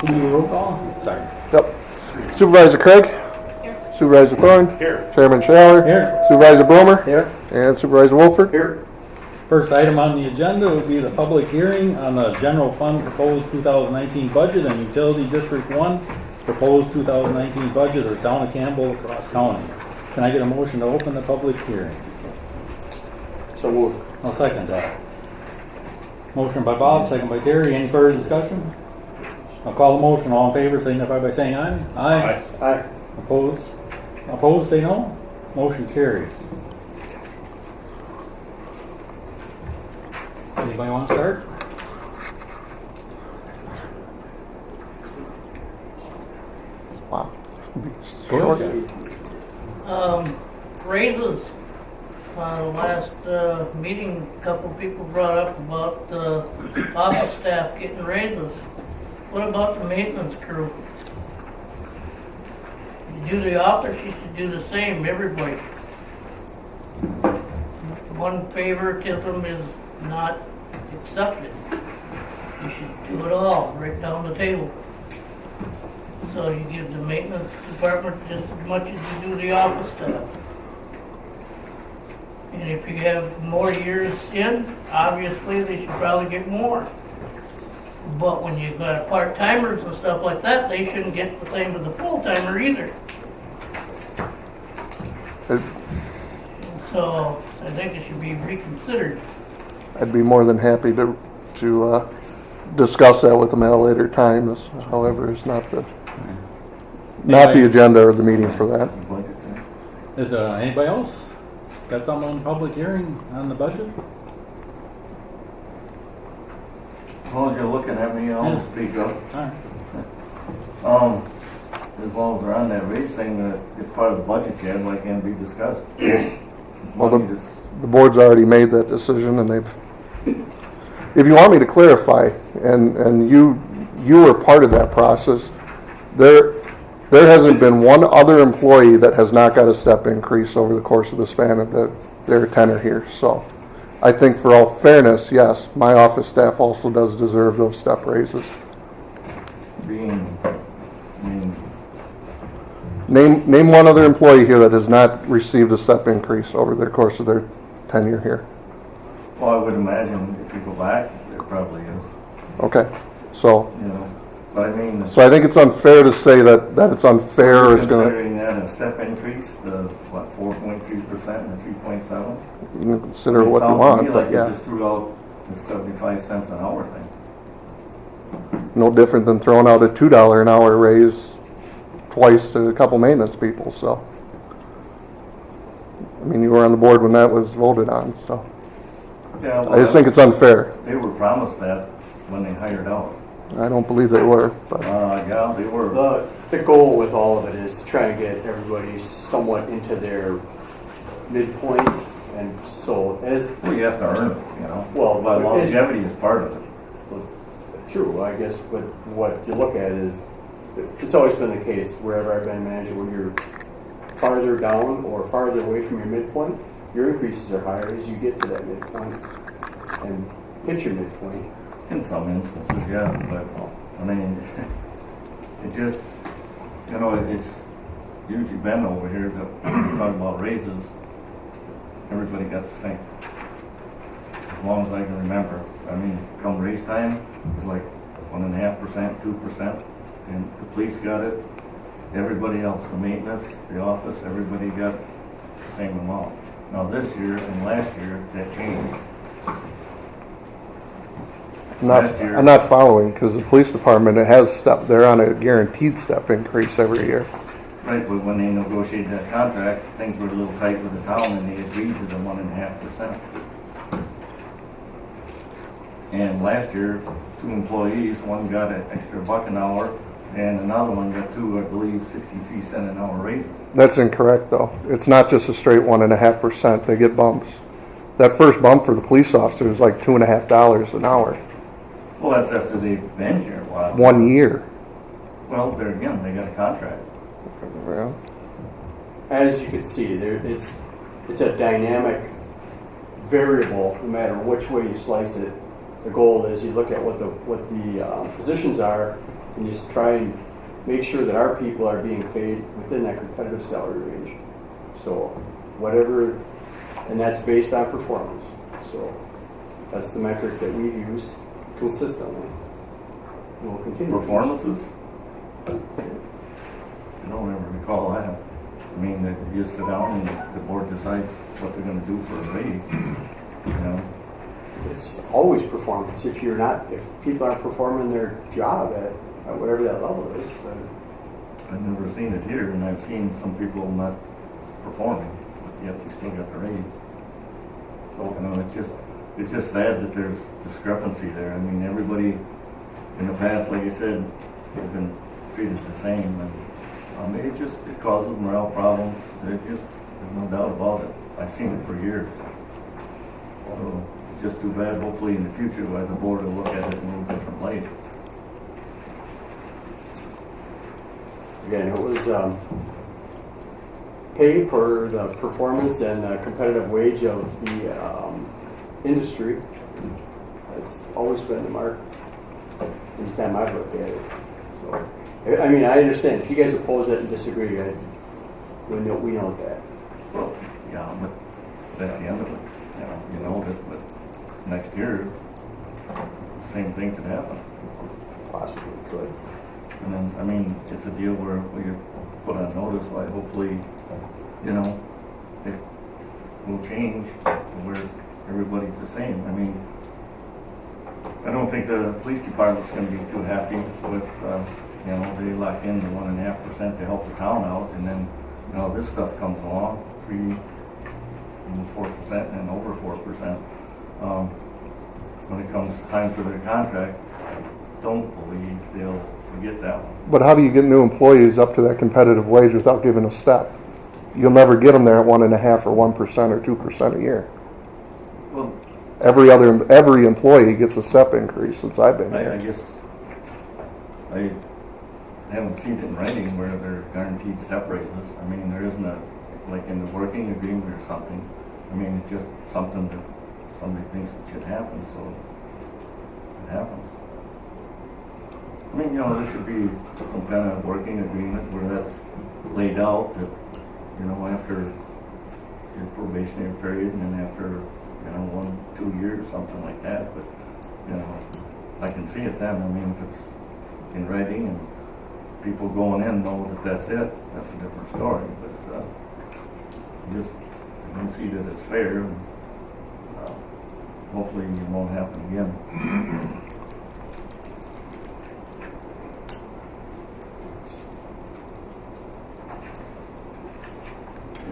Can you roll call? Sorry. Yep. Supervisor Craig? Here. Supervisor Thorne? Here. Chairman Schaller? Here. Supervisor Boomer? Here. And Supervisor Wolford? Here. First item on the agenda would be the public hearing on the general fund proposed 2019 budget and utility district 1 proposed 2019 budget of the town of Campbell across county. Can I get a motion to open the public hearing? So moved. I'll second that. Motion by Bob, second by Terry. Any further discussion? I'll call the motion. All in favor signify by saying aye. Aye. Aye. Opposed? Opposed, say no. Motion carries. Anybody want to start? Wow. Go ahead. Raises. Last meeting, a couple people brought up about office staff getting raises. What about the maintenance crew? You do the office, you should do the same, everybody. One favoritism is not accepted. You should do it all, right down the table. So you give the maintenance department just as much as you do the office staff. And if you have more years in, obviously they should probably get more. But when you've got part-timers and stuff like that, they shouldn't get the same as a full-timer either. So I think it should be reconsidered. I'd be more than happy to discuss that with them at a later time. However, it's not the agenda or the meeting for that. Is there anybody else got something on public hearing on the budget? As long as you're looking at me, I'll speak up. All right. As long as they're on that race thing, it's part of the budget yet, why can't it be discussed? Well, the board's already made that decision, and they've. If you want me to clarify, and you were part of that process, there hasn't been one other employee that has not got a step increase over the course of the span of their tenure here. So, I think for all fairness, yes, my office staff also does deserve those step raises. Name one other employee here that has not received a step increase over the course of their tenure here. Well, I would imagine if you go back, there probably is. Okay, so. You know, but I mean. So I think it's unfair to say that it's unfair or it's going to. Considering that a step increase, the 4.3% and 3.7. You can consider what you want, It sounds to me but like yeah. you just threw out the 75 cents an hour thing. No different than throwing out a $2 an hour raise twice to a couple maintenance people. So, I mean, you were on the board when that was voted on. So, Yeah, well, I just think it's unfair. they were promised that when they hired out. I don't believe they were, but Yeah, they were. The goal with all of it is to try to get everybody somewhat into their midpoint, and so as Well, you have to earn it, you know. Well, but longevity is part of it. true, I guess. But what you look at is, it's always been the case wherever I've been manager, when you're farther down or farther away from your midpoint, your increases are higher as you get to that midpoint and hit your midpoint. In some instances, yeah, but I mean, it just, you know, it's usually been over here that when we talk about raises, everybody got the same. As long as I can remember. I mean, come raise time, it was like 1.5%, 2%, and the police got it. Everybody else, the maintenance, the office, everybody got the same amount. Now this year and last year, that changed. I'm not following because the police department they're on a guaranteed step increase every year. Right, but when they negotiated that contract, things were a little tight with the town and they agreed to the 1.5%. And last year, 2 employees, one got an extra $1 an hour and another one got 2, I believe, 63 cent an hour raises. That's incorrect, though. It's not just a straight 1.5%. They get bumps. That first bump for the police officer is like $2.50 an hour. Well, that's after they've been here a while. 1 year. Well, there again, they got a contract. Yeah. As you can see, it's a dynamic variable no matter which way you slice it. The goal is you look at what the positions are and just try and make sure that our people are being paid within that competitive salary range. So whatever, and that's based on performance. So that's the metric that we've used consistently. And we'll continue. to use. Performances? I don't ever recall that. I mean, that you just sit down and the board decides what they're gonna do for a raise, you know? It's always performance. If people aren't performing their job at whatever that level is, then I've never seen it here, and I've seen some people not performing, but yet they still got the raise. You know, it's just sad that there's discrepancy there. I mean, everybody in the past, like I said, have been treated the same, and it causes morale problems. There's no doubt about it. I've seen it for years. So it's just too bad. Hopefully, in the future, why the board will look at it in a little different light. again, it was pay per the performance and competitive wage of the industry. That's always been the mark anytime I've looked at it. So, I mean, I understand. If you guys oppose it and disagree, we know that. Well, yeah, but that's the end of it. You know that, but next year, the same thing could happen. Possibly could. And then, I mean, it's a deal where we put on notice, like hopefully, you know, it will change where everybody's the same. I mean, I don't think the police department's gonna be too happy with, you know, they lock in the 1.5% to help the town out, and then, you know, this stuff comes along, 4% and over 4%. When it comes time for their contract, I don't believe they'll forget that one. But how do you get new employees up to that competitive wage without giving a step? You'll never get them there at 1.5% or 1% or 2% a year. Well, Every employee gets a step increase since I've been I here. guess I haven't seen it in writing where they're guaranteed step raises. I mean, there isn't a, like in the working agreement or something. I mean, it's just something that somebody thinks it should happen, so it happens. I mean, you know, there should be some kind of working agreement where that's laid out that, you know, after your probationary period and then after, you know, 1-2 years, something like that. But, you know, I can see it then. I mean, if it's in writing and people going in know that that's it, that's a different story. But just I don't see that it's fair. And, hopefully it won't happen again.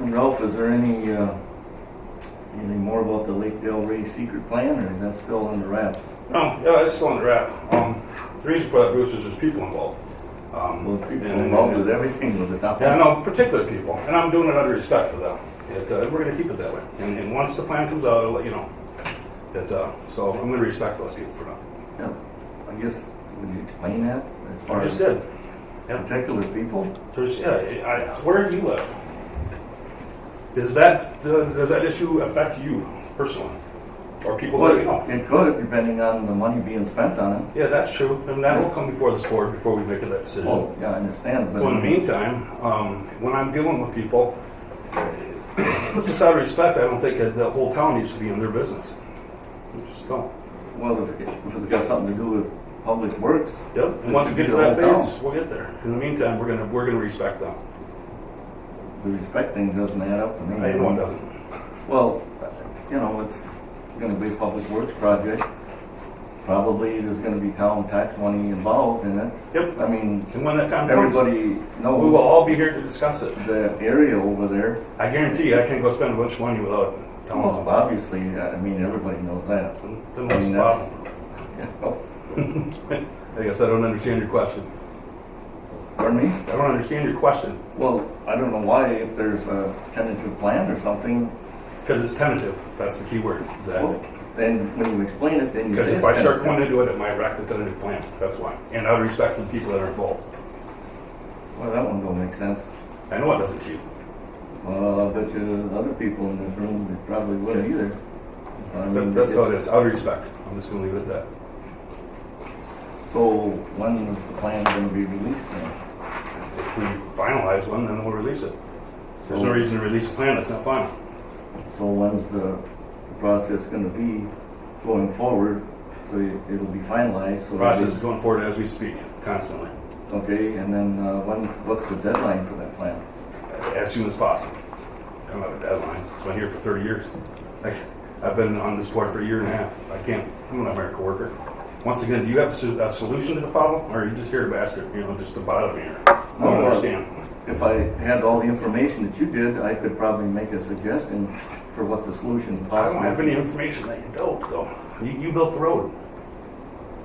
And Ralph, is there anything more about the Lake Del Rey secret plan, or is that still under wraps? No, yeah, it's still under wrap. The reason for that, Bruce, is there's people involved. Well, people involved with everything with the top. Yeah, no, particular people, and I'm doing it out of respect for them. We're going to keep it that way, and once the plan comes out, I'll let you know. So I'm going to respect those people for now. Yeah, I guess, would you explain that as far I as just did. Yeah. particular people? There's, where do you live? Does that issue affect you personally, or people that you know? It could, depending on the money being spent on it. Yeah, that's true, and that will come before this board before we make that decision. Oh, yeah, I understand. But So in the meantime, when I'm dealing with people, just out of respect, I don't think that the whole town needs to be in their business. Just don't. well, if it's got something to do with public works, Yep. And once we get to that phase, we'll get there. In the meantime, we're gonna respect them. the respect thing doesn't add up to me. I know it doesn't. Well, you know, it's gonna be a public works project. Probably there's gonna be town tax money involved in it. Yep. I mean, And when that time comes, everybody we will knows all be here to discuss it. the area over there. I guarantee you, I can't go spend a bunch of money without telling Well, somebody. obviously, I mean, everybody knows that. Then what's I mean, the that's- problem? you know. I guess I don't understand your question. Pardon me? I don't understand your question, Well, I don't know why, if there's a tentative plan or something, because it's tentative. That's the key word. well, then when you explain it, then you say Because if it's I start tentative. going into it, it might wreck the tentative plan. That's why. And out of respect for the people that are involved. Well, that one don't make sense. I know it doesn't to you. Well, I bet you other people in this room they probably wouldn't either. I mean, That's how it is. Out of respect. I'm just going to leave it at that. So when is the plan gonna be released then? If we finalize one, then we'll release it. There's no reason to release a plan that's not final. So when's the process gonna be going forward, so it'll be finalized? So The process is going forward as we speak, constantly, Okay, and then what's the deadline for that plan? as soon as possible. I don't have a deadline. It's been here for 30 years. I've been on this board for a year and a half. I'm not a miracle worker. Once again, do you have a solution to the problem, or are you just here to bask it, just to bother me? I don't understand. If I had all the information that you did, I could probably make a suggestion for what the solution I possibly. don't have any information that you don't, though. You built the road.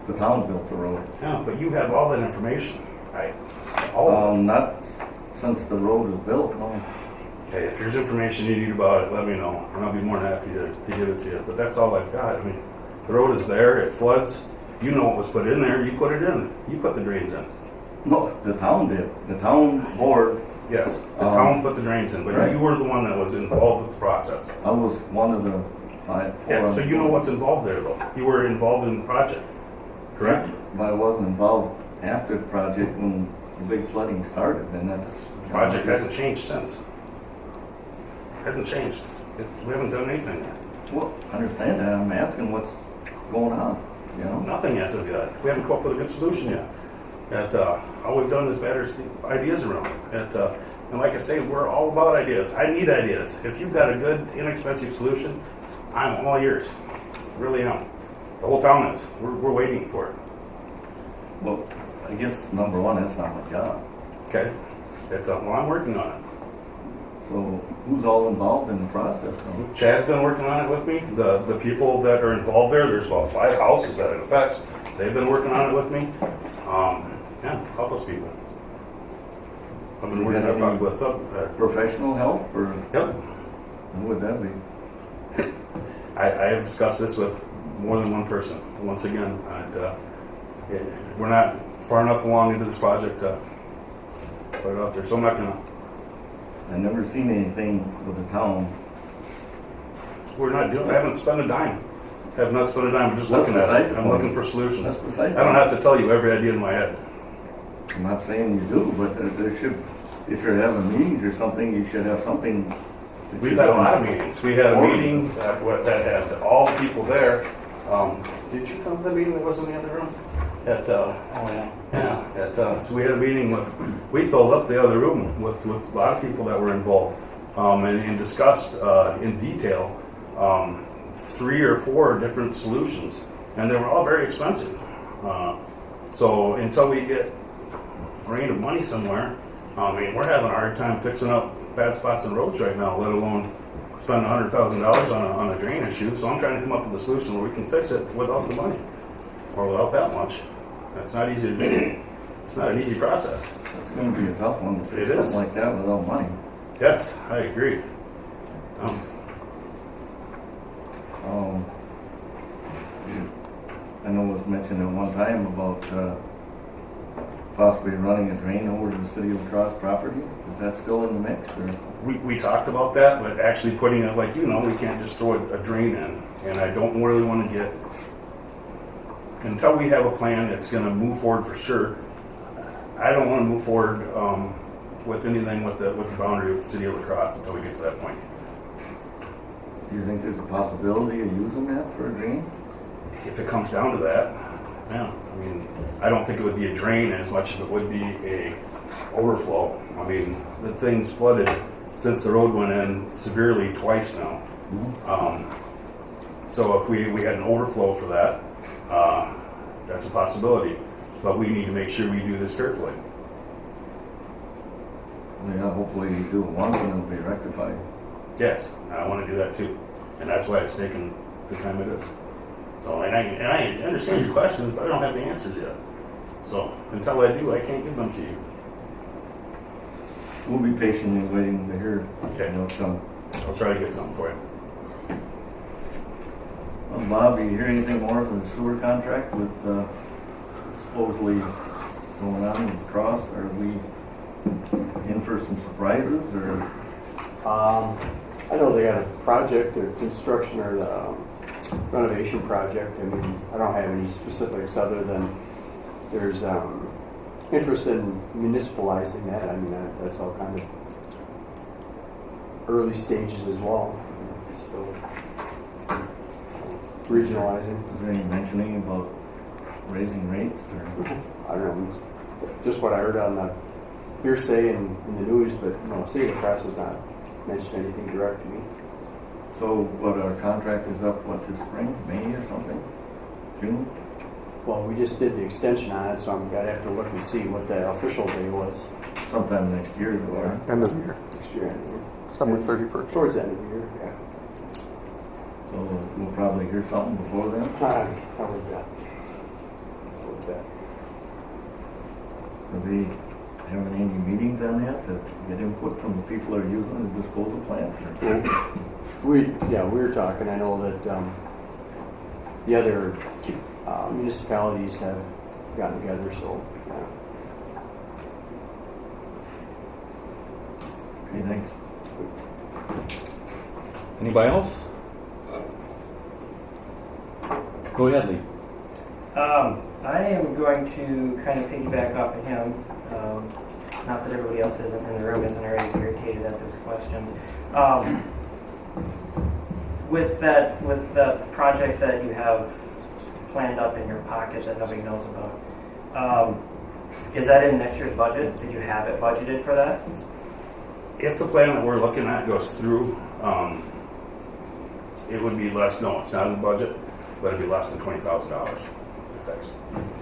The town built the road. Yeah, but you have all that information. All of it. Not since the road was built, no. Okay, if there's information you need about it, let me know, and I'll be more than happy to give it to you. But that's all I've got. I mean, the road is there, it floods. You know what was put in there, you put it in. You put the drains in. No, the town did. The town board, Yes, the town put the drains in, but right. you were the one that was involved with the process. I was one of the four. Yeah, so you know what's involved there, though. You were involved in the project, correct? But I wasn't involved after the project when the big flooding started, and that's. The project hasn't changed since. Hasn't changed. We haven't done anything yet. Well, I understand that. I'm asking what's going on, you know? Nothing as of yet. We haven't come up with a good solution yet. All we've done is batter ideas around. And like I say, we're all about ideas. I need ideas. If you've got a good, inexpensive solution, I'm all ears. Really am. The whole town is. We're waiting for it. Well, I guess number one, that's not my job. Okay? Well, I'm working on it. So who's all involved in the process? Chad's been working on it with me. The people that are involved there's about 5 houses that it affects. They've been working on it with me. Yeah, all those people. I've been working on it with them. Professional help, or Yep. who would that be? I have discussed this with more than one person. Once again, we're not far enough along into this project to put it out there. So I'm not gonna. I've never seen anything with the town. I haven't spent a dime. Have not spent a dime. I'm just That's looking at beside it. the I'm point. looking for solutions. That's beside I don't the have to tell you every idea in my head. I'm not saying you do, but there should, if you're having meetings or something, you should have something. that We've you're had a doing. lot of meetings. We had a meeting that had all the people there. Did you come to the meeting that was in the other room? So we had a meeting we filled up the other room with a lot of people that were involved and discussed in detail 3 or 4 different solutions, and they were all very expensive. So until we get a rain of money somewhere, we're having a hard time fixing up bad spots in roads right now, let alone spend $100,000 on a drain issue. So I'm trying to come up with a solution where we can fix it without the money, or without that much. That's not easy to do. It's not an easy process. It's gonna be a tough one to It fix is. something like that without money. Yes, I agree. I know it was mentioned at one time about possibly running a drain over to the city of La Crosse property. Is that still in the mix, or? We talked about that, but actually putting it, like, we can't just throw a drain in. And I don't really want to get, until we have a plan that's going to move forward for sure, I don't want to move forward with anything with the boundary with the city of La Crosse until we get to that point. Do you think there's a possibility of using that for a drain? If it comes down to that, yeah. I don't think it would be a drain as much as it would be a overflow. The thing's flooded since the road went in severely twice now. So if we had an overflow for that, that's a possibility. But we need to make sure we do this carefully. Yeah, hopefully you do it once and it'll be rectified. Yes, I want to do that too. And that's why it's taken the time it is. So, and I understand your questions, but I don't have the answers yet. So until I do, I can't give them to you. We'll be patiently waiting to hear Okay. what's coming. I'll try to get something for you. Well, Bob, you hear anything more from the sewer contract with supposedly going on in La Crosse? Are we in for some surprises, or? I know they got a project, a construction or renovation project. I don't have any specifics other than there's interest in municipalizing that. I mean, that's all kind of early stages as well. So regionalizing. Is there any mentioning about raising rates or? I don't know. It's just what I heard on the hearsay in the news, but no, City of Press has not mentioned anything direct to me. So what, our contract is up, what, this spring, May or something? June? Well, we just did the extension on it, so I'm gonna have to look and see what the official day was Sometime next year, though, right? End of the year, next year. December 31st. Towards the end of the year, yeah. So we'll probably hear something before then. I would bet. I would bet. Are we having any meetings on that to get input from the people that are using the disposal plant? We were talking. I know that the other municipalities have gotten together, so yeah. Okay, thanks. Anybody else? Go ahead, Lee. I am going to kind of piggyback off of him. Not that everybody else isn't in the room isn't already irritated at those questions. With the project that you have planned up in your pocket that nobody knows about, is that in next year's budget? Did you have it budgeted for that? If the plan that we're looking at goes through, it would be less, no, it's not in the budget, but it'd be less than $20,000 to fix.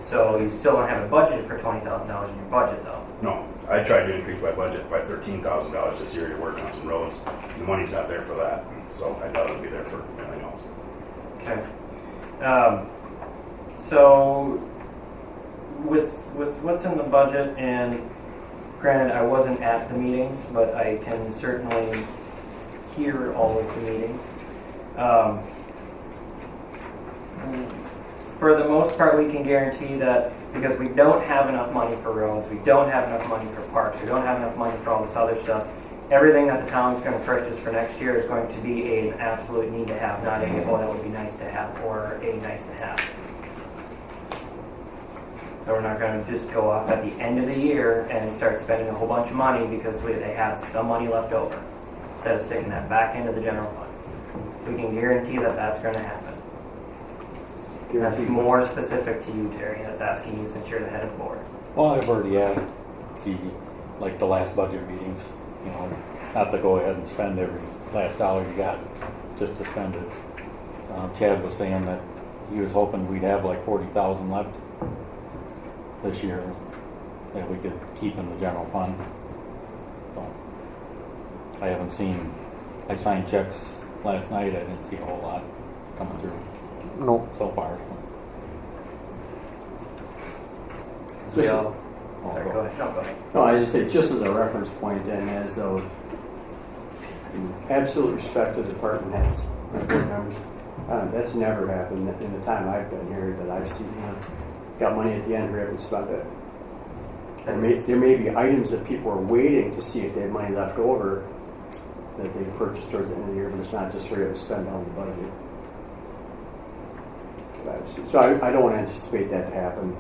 So you still don't have it budgeted for $20,000 in your budget, though. No, I tried to increase my budget by $13,000 this year to work on some roads. The money's not there for that, so I thought it would be there for anything else. Okay. So with what's in the budget, and granted I wasn't at the meetings, but I can certainly hear all of the meetings. For the most part, we can guarantee that because we don't have enough money for roads, we don't have enough money for parks, we don't have enough money for all this other stuff, everything that the town's going to purchase for next year is going to be an absolute need to have, not a, oh, that would be nice to have, or a nice to have. So we're not going to just go off at the end of the year and start spending a whole bunch of money because they have some money left over, instead of sticking that back into the general fund. We can guarantee that that's going to happen. That's more specific to you, Terry. That's asking you since you're the head of the board. Well, I've already asked, like the last budget meetings, not to go ahead and spend every last dollar you got, just to spend it. Chad was saying that he was hoping we'd have like 40,000 left this year that we could keep in the general fund. So I haven't seen. I signed checks last night. I didn't see a whole lot coming through. No, So far. Just- Oh, Sorry, go ahead. No, go ahead. No, I just say just as a reference point, and as a absolute respect to the department heads, my board members, that's never happened in the time I've been here that I've seen. Got money at the end, we haven't spent it. There may be items that people are waiting to see if they have money left over that they purchase towards the end of the year, but it's not just for you to spend on the budget. So I don't anticipate that to happen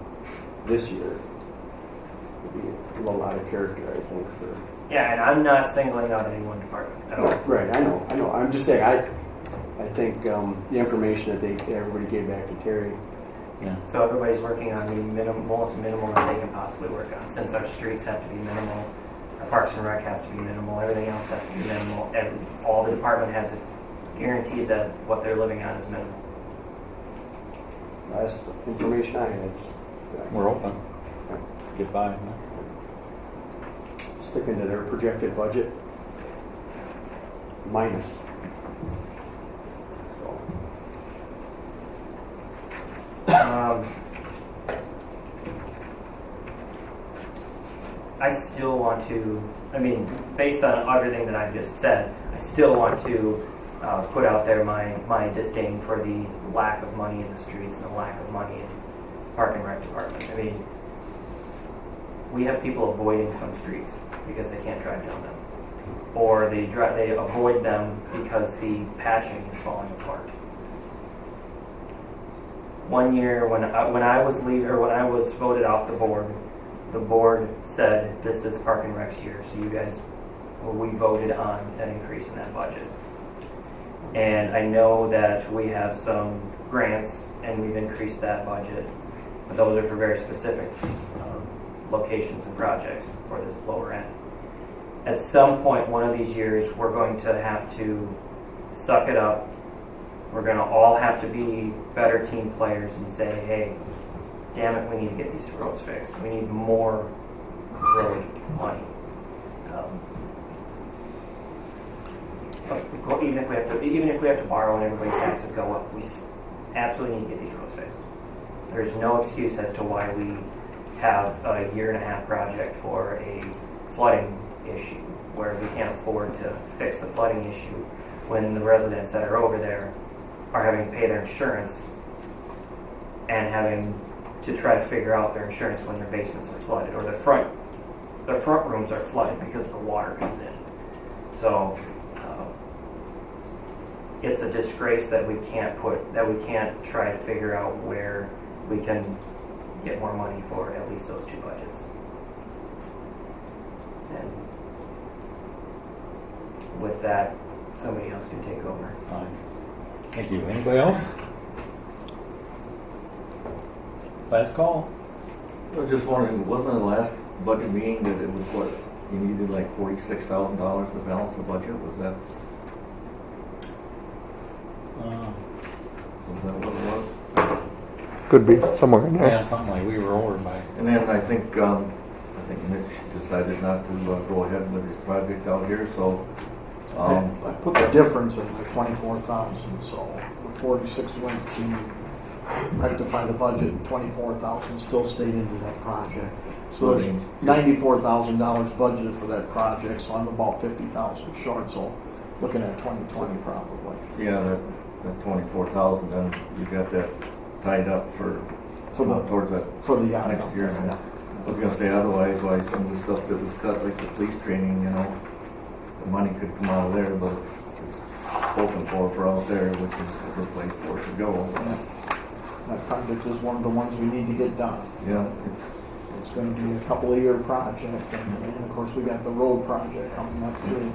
this year. It'd be a little out of character, I think, for. Yeah, and I'm not singling out any one department at all. Right, I know. I'm just saying, I think the information that everybody gave back to Terry. Yeah. So everybody's working on the most minimal that they can possibly work on. Since our streets have to be minimal, our Parks and Rec has to be minimal, everything else has to be minimal. All the department heads have guaranteed that what they're living on is minimal. Last information I had, We're open. Get by. sticking to their projected budget minus. So I still want to, based on everything that I've just said, I still want to put out there my disdain for the lack of money in the streets and the lack of money in Park and Rec department. We have people avoiding some streets because they can't drive down them, or they avoid them because the patching is falling apart. One year when I was leaving, or when I was voted off the board said this is Park and Rec's year. So you guys, we voted on an increase in that budget. And I know that we have some grants and we've increased that budget, but those are for very specific locations and projects for this lower end. At some point, one of these years, we're going to have to suck it up. We're going to all have to be better team players and say, hey, damn it, we need to get these roads fixed. We need more road money. But even if we have to borrow and everybody's taxes go up, we absolutely need to get these roads fixed. There's no excuse as to why we have a 1.5-year project for a flooding issue where we can't afford to fix the flooding issue when the residents that are over there are having to pay their insurance and having to try to figure out their insurance when their basements are flooded or their front rooms are flooded because the water comes in. So it's a disgrace that we can't try to figure out where we can get more money for at least those two budgets. And with that, somebody else can take over. Fine. Thank you. Anybody else? Last call. I was just wondering, wasn't the last budget meeting that it was what, you needed like $46,000 to balance the budget? Was that what it was? Could be somewhere in there. Yeah, something like we were over by. And then I think Mitch decided not to go ahead with his project out here, so I put the difference in the 24,000, so the 46 went to rectify the budget, and 24,000 still stayed into that project. So there's $94,000 budgeted for that project, so I'm about 50,000 short, so looking at 2020 probably. yeah, that 24,000, then you got that tied up for towards that the next year. yeah. I was gonna say otherwise, why some of the stuff that was cut, like the police training, the money could come out of there, but it's spoken for out there, which is a good place for it to go. That project is one of the ones we need to get done. Yeah, It's going to be a couple of year project, and of course we got the road project coming up too.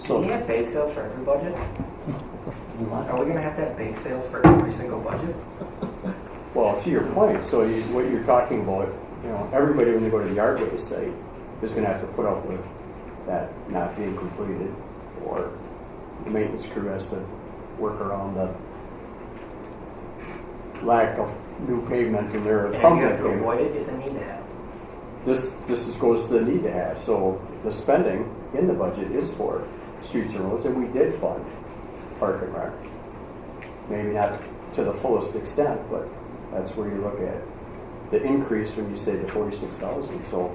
Do we have bake sales for every budget? What? Are we going to have bake sales for every single budget? Well, to your point, so what you're talking about, everybody when they go to the yard waste site is going to have to put up with that not being completed, or the maintenance crew has to work around the lack of new pavement in their And if you crumbling have to pavement. avoid it, it's a need to have. Goes to the need to have. So the spending in the budget is for streets and roads, and we did fund Park and Rec. Maybe not to the fullest extent, but that's where you look at the increase when you say the 46,000. So,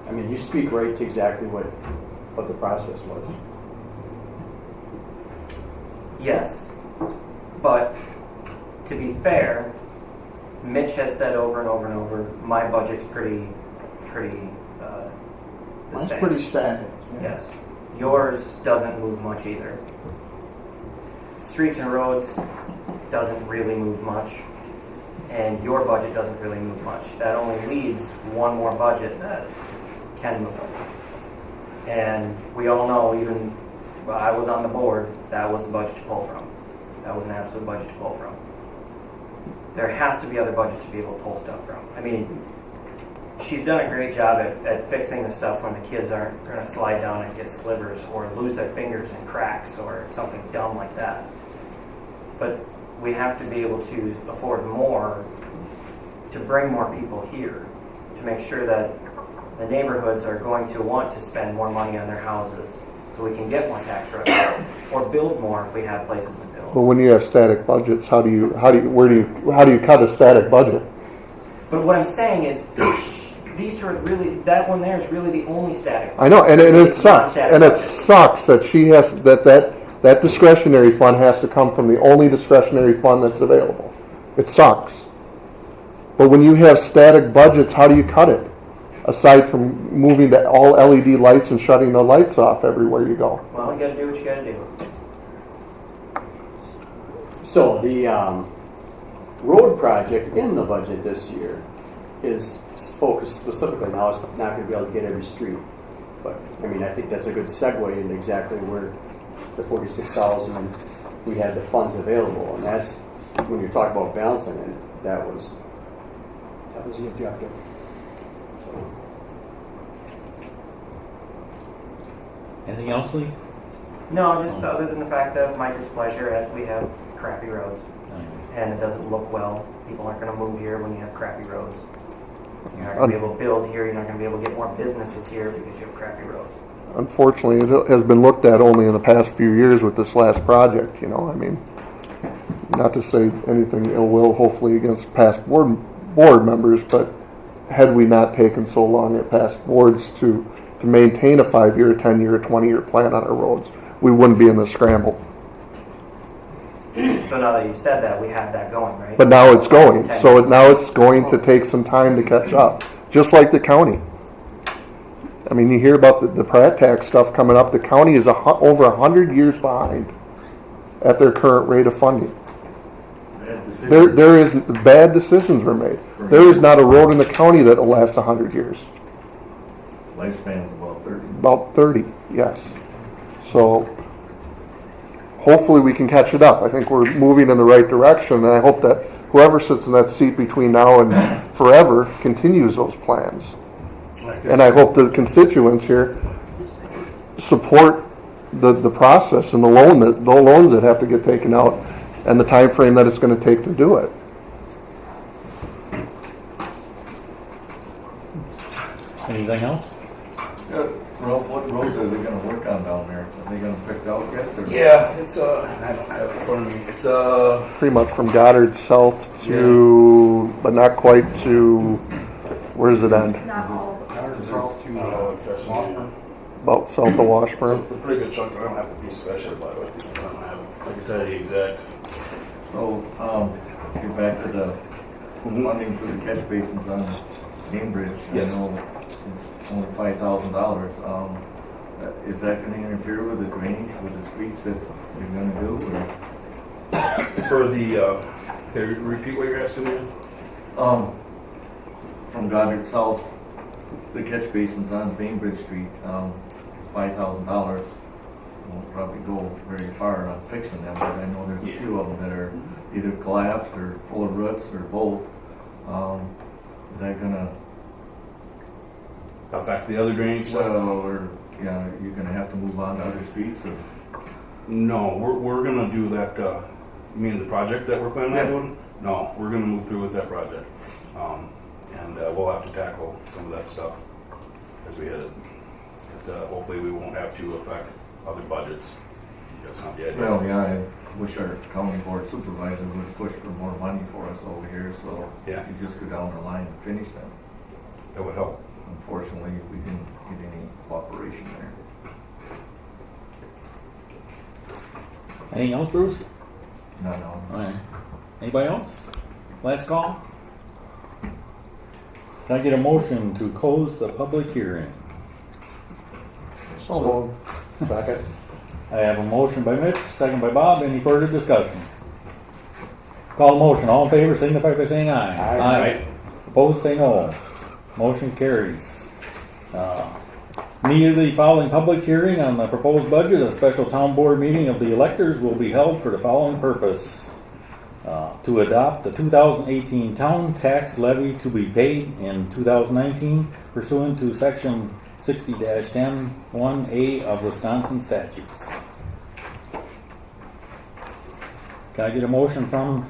I mean, you speak right to exactly what the process was. Yes, but to be fair, Mitch has said over and over and over, my budget's pretty the Mine's same. pretty static. Yeah. Yes. Yours doesn't move much either. Streets and roads doesn't really move much, and your budget doesn't really move much. That only leaves one more budget that can move. And we all know, even when I was on the board, that was the budget to pull from. That was an absolute budget to pull from. There has to be other budgets to be able to pull stuff from. I mean, she's done a great job at fixing the stuff when the kids aren't going to slide down and get slivers or lose their fingers in cracks or something dumb like that. But we have to be able to afford more to bring more people here, to make sure that the neighborhoods are going to want to spend more money on their houses so we can get more tax revenue or build more if we have places to build. But when you have static budgets, how do you cut a static budget? But what I'm saying is, these two are really, that one there is really the only static. I know, and it It's sucks, non-static and it budget. sucks that she has, that discretionary fund has to come from the only discretionary fund that's available. It sucks. But when you have static budgets, how do you cut it? Aside from moving to all LED lights and shutting the lights off everywhere you go. Well, you gotta do what you gotta do. So road project in the budget this year is focused specifically, now it's not going to be able to get every street. But, I mean, I think that's a good segue into exactly where the 46,000, we had the funds available. And that's, when you're talking about balancing it, that was the objective. So, Anything else, Lee? No, just other than the fact that my displeasure at we have crappy roads and it doesn't look well. People aren't going to move here when you have crappy roads. You're not going to be able to build here. You're not going to be able to get more businesses here because you have crappy roads. Unfortunately, it has been looked at only in the past few years with this last project, you know, I mean, not to say anything ill will, hopefully, against past board members, but had we not taken so long at past boards to maintain a 5-year, 10-year, 20-year plan on our roads, we wouldn't be in this scramble. So now that you said that, we have that going, right? But now it's going, so now it's going to take some time to catch up, just like the county. I mean, you hear about the Pratt tax stuff coming up, the county is over 100 years behind at their current rate of funding. Bad decisions. There is, bad decisions were made. There is not a road in the county that will last 100 years. Lifespan's about 30. About 30, yes. So hopefully we can catch it up. I think we're moving in the right direction, and I hope that whoever sits in that seat between now and forever continues those plans. And I hope the constituents here support the process and the loans that have to get taken out and the time frame that it's going to take to do it. Anything else? Ralph, what roads are they gonna work on down there? Are they gonna pick out yet? Or? Yeah, it's I don't have it in front of me. It's Pretty much from Goddard south to, but not quite to, where does it end? About south of Washburn. a pretty good chunk. I don't have the piece of shit, by the way. I don't have it. I can tell you the exact. So, get back to the funding for the catch basins on Cambridge. Yes. I know it's only $5,000. Is that gonna interfere with the drainage, with the streets that you're gonna do? Or? For the, can you repeat what you're asking me? From Goddard South, the catch basins on Bainbridge Street, $5,000 won't probably go very far on fixing them, but I know there's a few of them that are either collapsed or full of roots or both. Is that gonna, Affect the other drainage stuff? or, yeah, you're gonna have to move on to other streets or? No, we're gonna do that, you mean the project that we're planning on Yeah. doing? No, we're gonna move through with that project. And we'll have to tackle some of that stuff as we hit it. But, hopefully we won't have to affect other budgets. That's not the idea. Well, yeah, I wish our county board supervisor would push for more money for us over here, so Yeah. we could just go down the line and finish them. That would help. Unfortunately, we didn't get any cooperation there. Anything else, Bruce? No. All right. Anybody else? Last call? Can I get a motion to close the public hearing? So, second. I have a motion by Mitch, second by Bob. Any further discussion? Call the motion. All in favor signify by saying aye. Aye. Opposed, say no. Motion carries. Immediately following public hearing on the proposed budget, a special town board meeting of the electors will be held for the following purpose. To adopt the 2018 town tax levy to be paid in 2019 pursuant to section 60-10(1)A of Wisconsin statutes. Can I get a motion from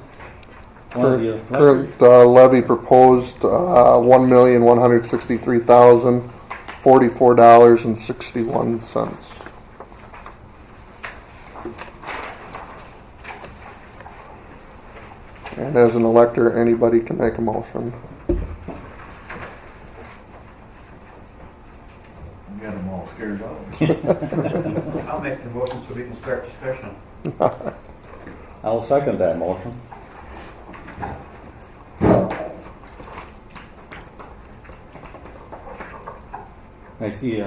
one of the electors? current levy proposed, $1,163,044.61. And as an elector, anybody can make a motion. We got them all scared out. I'll make the motion so we can start discussion. I'll second that motion. I see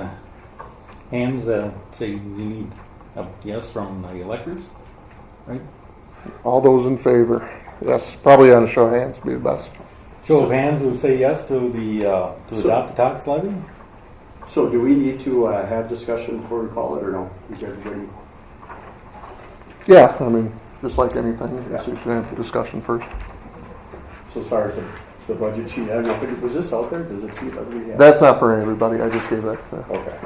hands that say you need a yes from the electors, right? All those in favor? Yes, probably on a show of hands would be the best. Show of hands who say yes to to So- adopt the tax levy? So do we need to have discussion before we call it, or no? Is everybody? Yeah, I mean, just like anything, I guess you should have the discussion first. So as far as the budget sheet, I don't know if it, was this out there? Does it? Yeah. That's not for everybody, I just gave that to, Okay,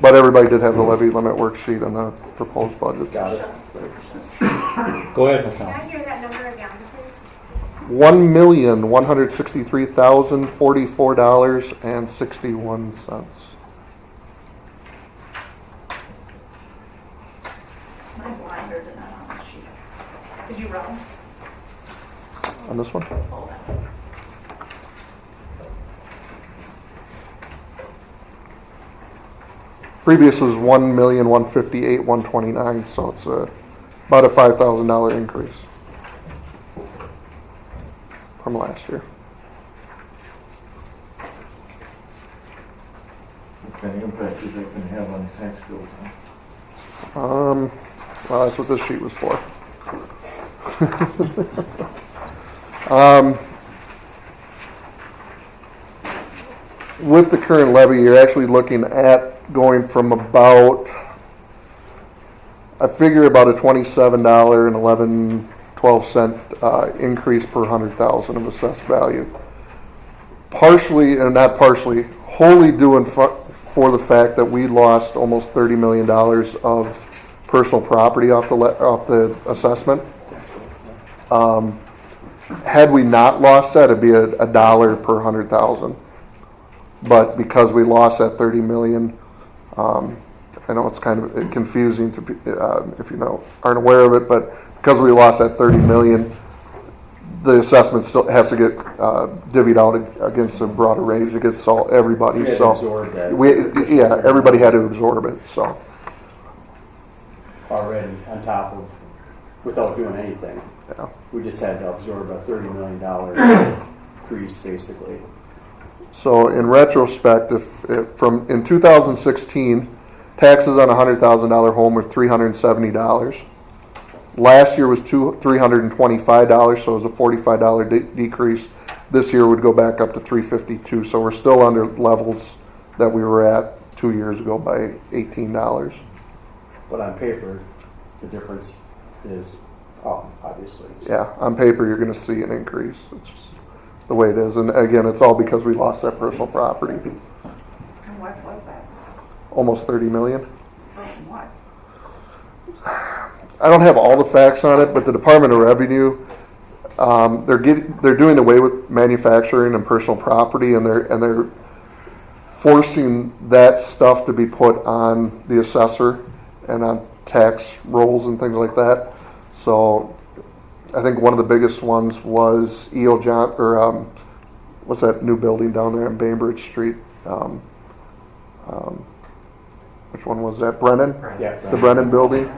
but everybody did have the levy limit worksheet and the proposed budget. got it. Go ahead, Can I Michelle. hear that number again, please? $1,163,044.61 My blinders are not on the sheet. Could you run? on this one. Hold on. Previous was $1,158,129, so it's about a $5,000 increase from last year. What kind of impact is that gonna have on tax bills, huh? Well, that's what this sheet was for. With the current levy, you're actually looking at going from about, I figure about a $27.12 increase per 100,000 of assessed value. Partially, and not partially, wholly due for the fact that we lost almost $30 million of personal property off the assessment. Had we not lost that, it'd be a dollar per 100,000. But because we lost that 30 million, I know it's kind of confusing to if you aren't aware of it, but because we lost that 30 million, the assessment still has to get divvied out against a broader range. It gets everybody. We had to So absorb that. everybody had to absorb it. So Already on top of, without doing anything. yeah. We just had to absorb a $30 million increase, basically. So in retrospect, if from in 2016, taxes on a $100,000 home were $370. Last year was $325, so it was a $45 decrease. This year would go back up to $352. So we're still under levels that we were at 2 years ago by $18. But on paper, the difference is, obviously. Yeah, on paper you're going to see an increase. It's just the way it is, and again, it's all because we lost that personal property. And what was that? Almost 30 million. From what? I don't have all the facts on it, but the Department of Revenue, they're doing away with manufacturing and personal property, and they're forcing that stuff to be put on the assessor and on tax rolls and things like that. So I think one of the biggest ones was E.O. John, or what's that new building down there on Bainbridge Street? Which one was that? Brennan? Yeah. The Brennan building.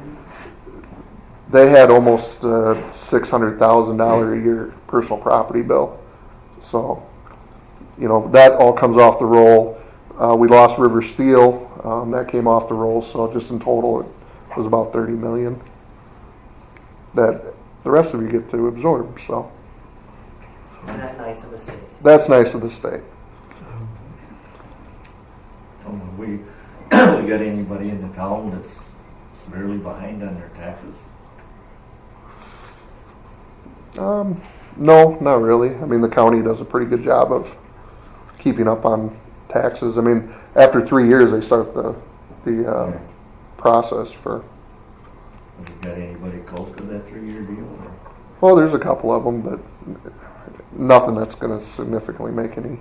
They had almost $600,000 a year personal property bill. So, that all comes off the roll. We lost River Steel. That came off the roll. So just in total, it was about 30 million that the rest of you get to absorb. So Isn't that nice of the state? that's nice of the state. We got anybody in the town that's severely behind on their taxes? No, not really. I mean, the county does a pretty good job of keeping up on taxes. I mean, after 3 years, they start the process for. Has it got anybody close to that 3-year deal? Or? Well, there's a couple of them, but nothing that's going to significantly make any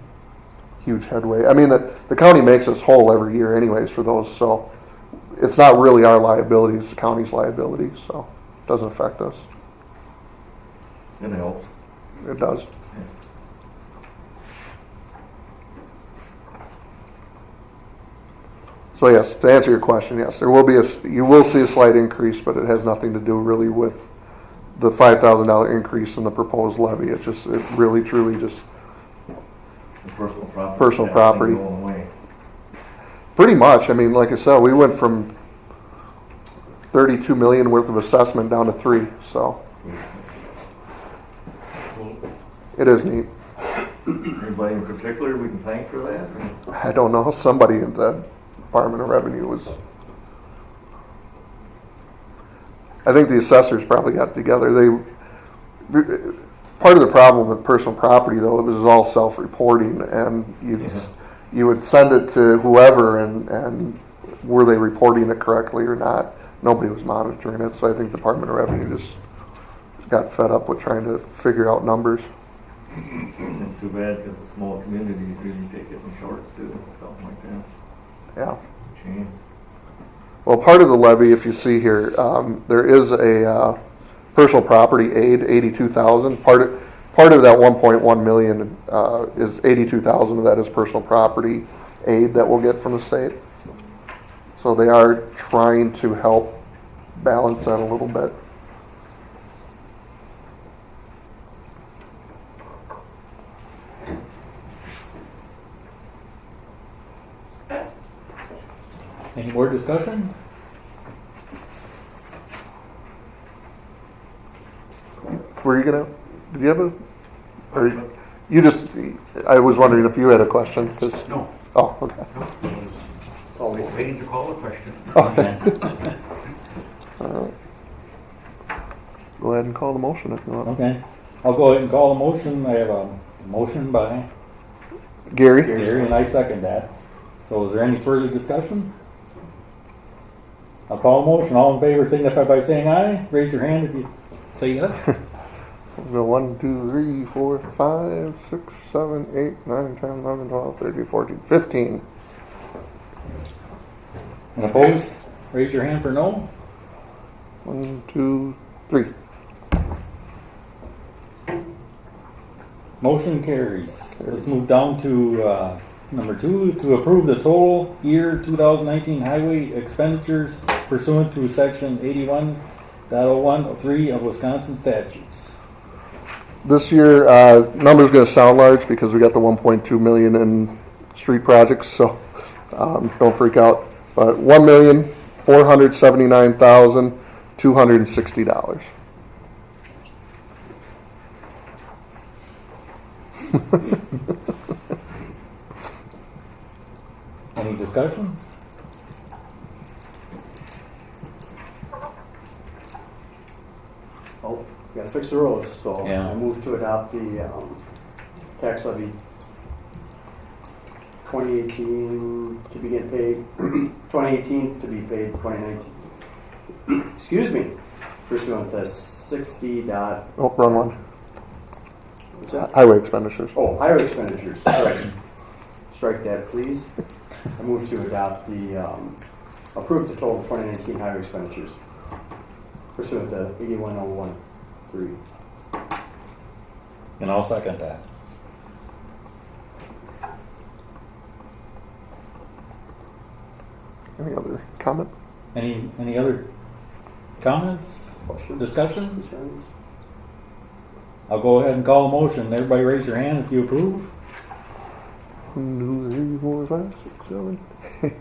huge headway. I mean, the county makes us whole every year, anyways, for those. So it's not really our liability; it's the county's liability. So it doesn't affect us. It helps. It does. So yes, to answer your question, yes, there will be you will see a slight increase, but it has nothing to do really with the $5,000 increase in the proposed levy. It really truly just The personal property. Personal tax property. thing going away. pretty much. I mean, like I said, we went from 32 million worth of assessment down to 3. So It is neat. Anybody in particular we can thank for that? or- I don't know, somebody in the Department of Revenue was, I think the assessors probably got together. Part of the problem with personal property though, it was all self-reporting and you would send it to whoever and were they reporting it correctly or not? Nobody was monitoring it, so I think Department of Revenue just got fed up with trying to figure out numbers. It's too bad because the small communities really take it in shorts too, something like that. Yeah. Shame. Well, part of the levy, if you see here, there is a personal property aid, 82,000. Part of that 1.1 million is 82,000 of that is personal property aid that we'll get from the state. So they are trying to help balance that a little bit. Any more discussion? Were you gonna? Did you have a? Or you just? I was wondering if you had a question. No. Oh, okay. Always waiting to call a question. Okay. All right. Go ahead and call the motion if you want. Okay, I'll go ahead and call a motion. I have a motion by Gary. Gary, and I second that. So is there any further discussion? I'll call a motion. All in favor signify by saying aye. Raise your hand if you say yes. Go 1, 2, 3, 4, 5, 6, 7, 8, 9, 10, 11, 12, 13, 14, 15. And opposed? Raise your hand for no. 1, 2, 3. Motion carries. Let's move down to number 2, to approve the total year 2019 highway expenditures pursuant to section 81.0103 of Wisconsin statutes. This year, number's going to sound large because we got the 1.2 million in street projects, so don't freak out. But $1,479,260. Any discussion? Oh, we gotta fix the roads, so Yeah. I move to adopt the tax levy 2018 to begin paid, 2018 to be paid 2019. Excuse me, pursuant to 60 dot, Oh, wrong one. what's that? Highway expenditures. Oh, highway expenditures, sorry. Strike that, please. I move to adopt the, approve the total 2019 highway expenditures pursuant to 81.01.3. And I'll second that. Any other comment? Any other comments? Questions? Discussion? Concerns? I'll go ahead and call a motion. Everybody raise your hand if you approve. 1, 2, 3, 4, 5, 6, 7, 8,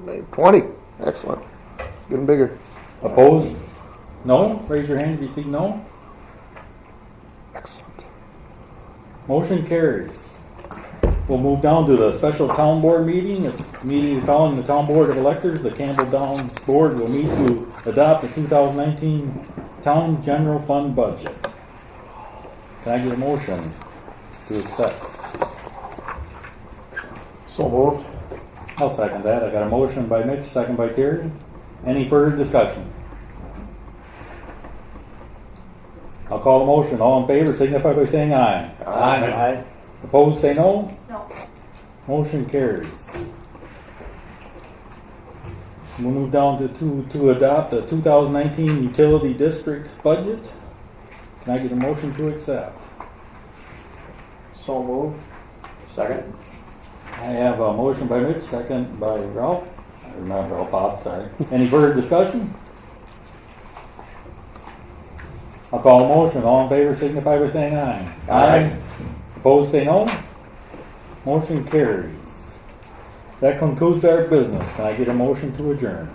9, 20. Excellent. Getting bigger. Opposed? No? Raise your hand if you see no. Excellent. Motion carries. We'll move down to the special town board meeting. It's immediately following the town board of electors. The Campbell Downs Board will meet to adopt the 2019 town general fund budget. Can I get a motion to accept? So moved. I'll second that. I got a motion by Mitch, second by Terry. Any further discussion? I'll call the motion. All in favor signify by saying aye. Aye. Opposed, say no. No. Motion carries. We'll move down to adopt the 2019 utility district budget. Can I get a motion to accept? So moved. Second? I have a motion by Mitch, second by Ralph, or not Ralph, Bob, sorry. Any further discussion? I'll call a motion. All in favor signify by saying aye. Aye. Opposed, say no. Motion carries. That concludes our business. Can I get a motion to adjourn?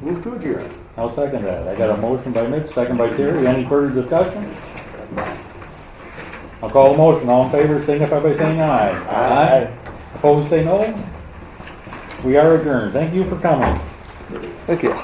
Move to adjourn. I'll second that. I got a motion by Mitch, second by Terry. Any further discussion? I'll call a motion. All in favor, signify by saying aye. Aye. Opposed, say no. We are adjourned. Thank you for coming. Thank you.